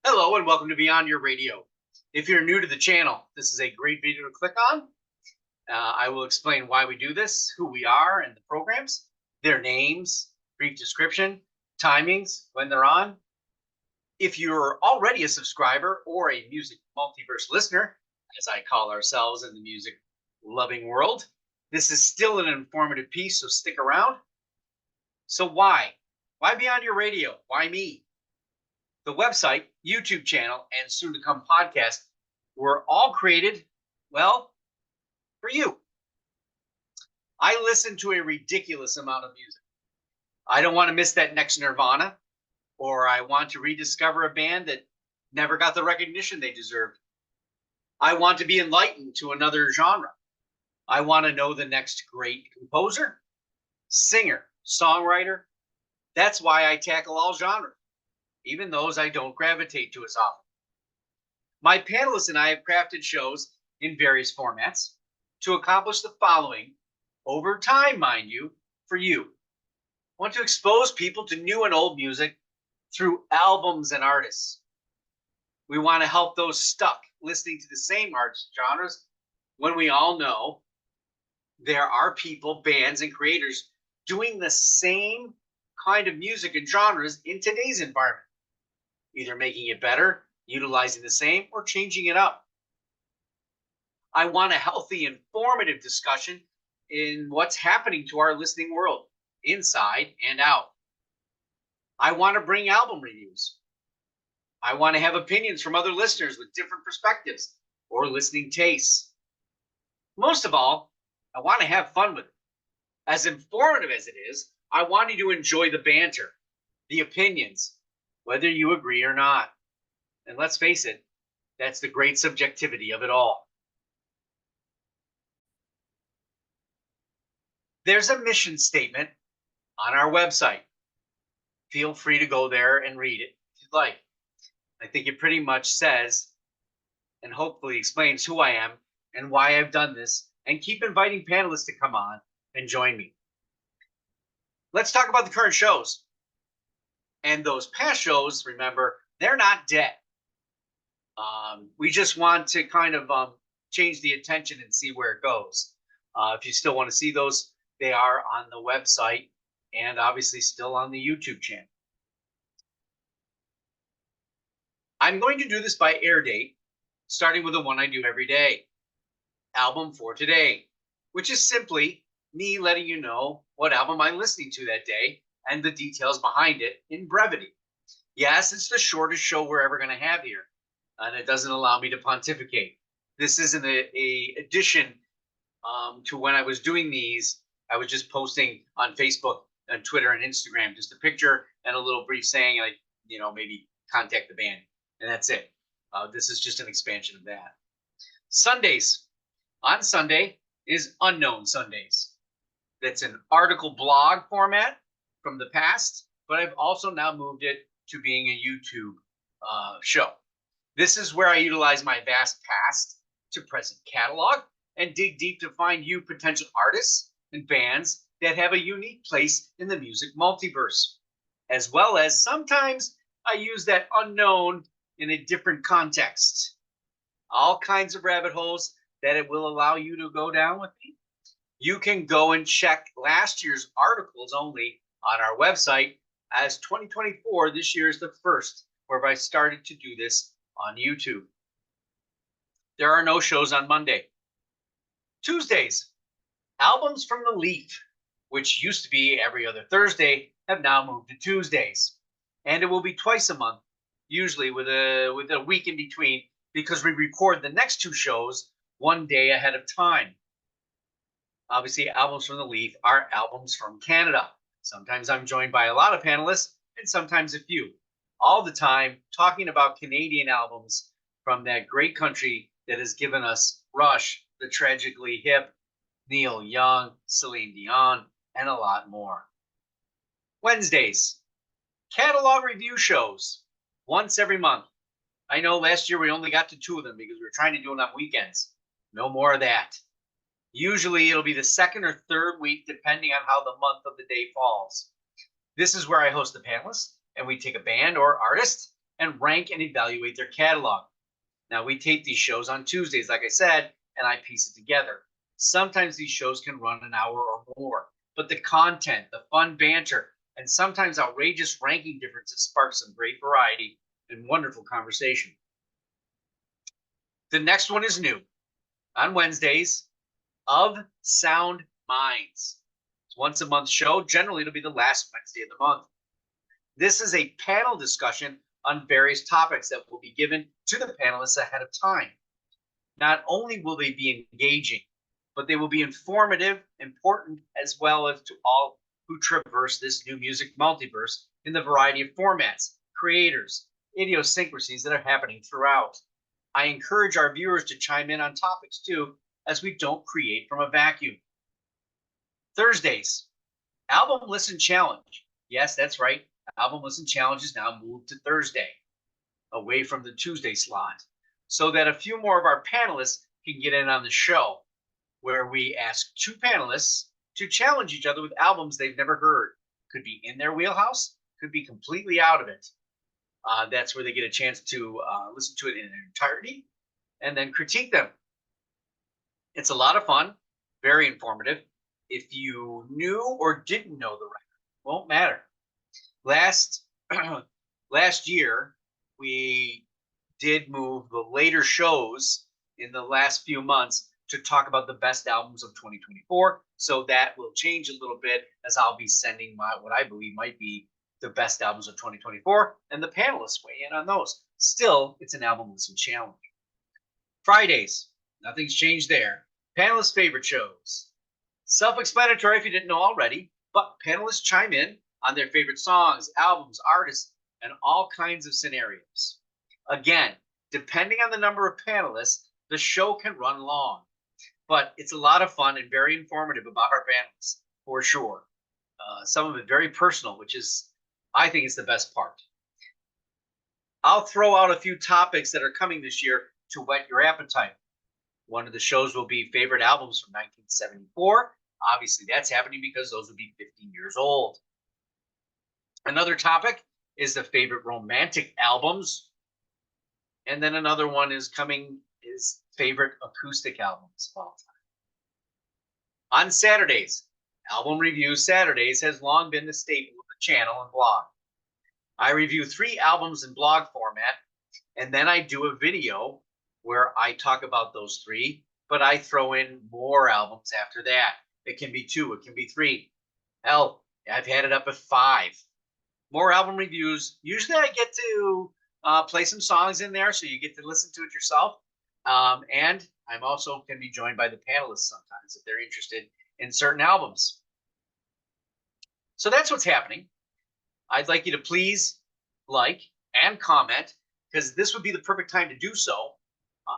Hello and welcome to Beyond Your Radio. If you're new to the channel, this is a great video to click on. I will explain why we do this, who we are, and the programs, their names, brief description, timings, when they're on. If you're already a subscriber or a music multiverse listener, as I call ourselves in the music loving world, this is still an informative piece, so stick around. So why? Why Beyond Your Radio? Why me? The website, YouTube channel, and soon to come podcast were all created, well, for you. I listen to a ridiculous amount of music. I don't want to miss that next Nirvana, or I want to rediscover a band that never got the recognition they deserved. I want to be enlightened to another genre. I want to know the next great composer, singer, songwriter. That's why I tackle all genres, even those I don't gravitate to as often. My panelists and I have crafted shows in various formats to accomplish the following, over time, mind you, for you. I want to expose people to new and old music through albums and artists. We want to help those stuck listening to the same arts genres when we all know there are people, bands, and creators doing the same kind of music and genres in today's environment, either making it better, utilizing the same, or changing it up. I want a healthy, informative discussion in what's happening to our listening world, inside and out. I want to bring album reviews. I want to have opinions from other listeners with different perspectives or listening tastes. Most of all, I want to have fun with it. As informative as it is, I want you to enjoy the banter, the opinions, whether you agree or not. And let's face it, that's the great subjectivity of it all. There's a mission statement on our website. Feel free to go there and read it if you'd like. I think it pretty much says and hopefully explains who I am and why I've done this, and keep inviting panelists to come on and join me. Let's talk about the current shows. And those past shows, remember, they're not dead. We just want to kind of change the attention and see where it goes. If you still want to see those, they are on the website and obviously still on the YouTube channel. I'm going to do this by air date, starting with the one I do every day, album for today, which is simply me letting you know what album I'm listening to that day and the details behind it in brevity. Yes, it's the shortest show we're ever going to have here, and it doesn't allow me to pontificate. This isn't a addition to when I was doing these. I was just posting on Facebook and Twitter and Instagram, just a picture and a little brief saying, like, maybe contact the band, and that's it. This is just an expansion of that. Sundays. On Sunday is Unknown Sundays. That's an article blog format from the past, but I've also now moved it to being a YouTube show. This is where I utilize my vast past to present catalog and dig deep to find you potential artists and bands that have a unique place in the music multiverse, as well as sometimes I use that unknown in a different context. All kinds of rabbit holes that it will allow you to go down with me. You can go and check last year's articles only on our website, as 2024, this year is the first where I started to do this on YouTube. There are no shows on Monday. Tuesdays, albums from the Leaf, which used to be every other Thursday, have now moved to Tuesdays. And it will be twice a month, usually with a week in between, because we record the next two shows one day ahead of time. Obviously, albums from the Leaf are albums from Canada. Sometimes I'm joined by a lot of panelists, and sometimes a few. All the time talking about Canadian albums from that great country that has given us Rush, The Tragically Hip, Neil Young, Celine Dion, and a lot more. Wednesdays, catalog review shows, once every month. I know last year we only got to 2 of them because we were trying to do it on weekends. No more of that. Usually it'll be the second or third week, depending on how the month of the day falls. This is where I host the panelists, and we take a band or artist and rank and evaluate their catalog. Now, we tape these shows on Tuesdays, like I said, and I piece it together. Sometimes these shows can run an hour or more, but the content, the fun banter, and sometimes outrageous ranking differences spark some great variety and wonderful conversation. The next one is new. On Wednesdays, Of Sound Minds. It's once a month show. Generally, it'll be the last Wednesday of the month. This is a panel discussion on various topics that will be given to the panelists ahead of time. Not only will they be engaging, but they will be informative, important, as well as to all who traverse this new music multiverse in the variety of formats, creators, idiosyncrasies that are happening throughout. I encourage our viewers to chime in on topics too, as we don't create from a vacuum. Thursdays, Album Listen Challenge. Yes, that's right. Album Listen Challenge is now moved to Thursday, away from the Tuesday slot, so that a few more of our panelists can get in on the show, where we ask two panelists to challenge each other with albums they've never heard. Could be in their wheelhouse, could be completely out of it. That's where they get a chance to listen to it in entirety and then critique them. It's a lot of fun, very informative. If you knew or didn't know the record, won't matter. Last year, we did move the later shows in the last few months to talk about the best albums of 2024. So that will change a little bit, as I'll be sending what I believe might be the best albums of 2024, and the panelists weigh in on those. Still, it's an album listen challenge. Fridays, nothing's changed there. Panelists' favorite shows. Self-explanatory if you didn't know already, but panelists chime in on their favorite songs, albums, artists, and all kinds of scenarios. Again, depending on the number of panelists, the show can run long, but it's a lot of fun and very informative about our panelists, for sure. Some of it very personal, which is, I think, is the best part. I'll throw out a few topics that are coming this year to whet your appetite. One of the shows will be favorite albums from 1974. Obviously, that's happening because those would be 15 years old. Another topic is the favorite romantic albums. And then another one is favorite acoustic albums of all time. On Saturdays, Album Review Saturdays has long been the staple of the channel and blog. I review 3 albums in blog format, and then I do a video where I talk about those 3, but I throw in more albums after that. It can be 2, it can be 3. Hell, I've had it up at 5. More album reviews. Usually I get to play some songs in there, so you get to listen to it yourself. And I'm also can be joined by the panelists sometimes if they're interested in certain albums. So that's what's happening. I'd like you to please like and comment, because this would be the perfect time to do so.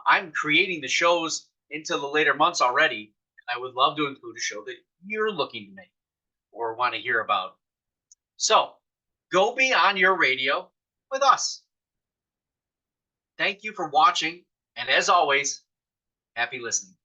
I'm creating the shows into the later months already, and I would love to include a show that you're looking to make or want to hear about. So go be on your radio with us. Thank you for watching, and as always, happy listening.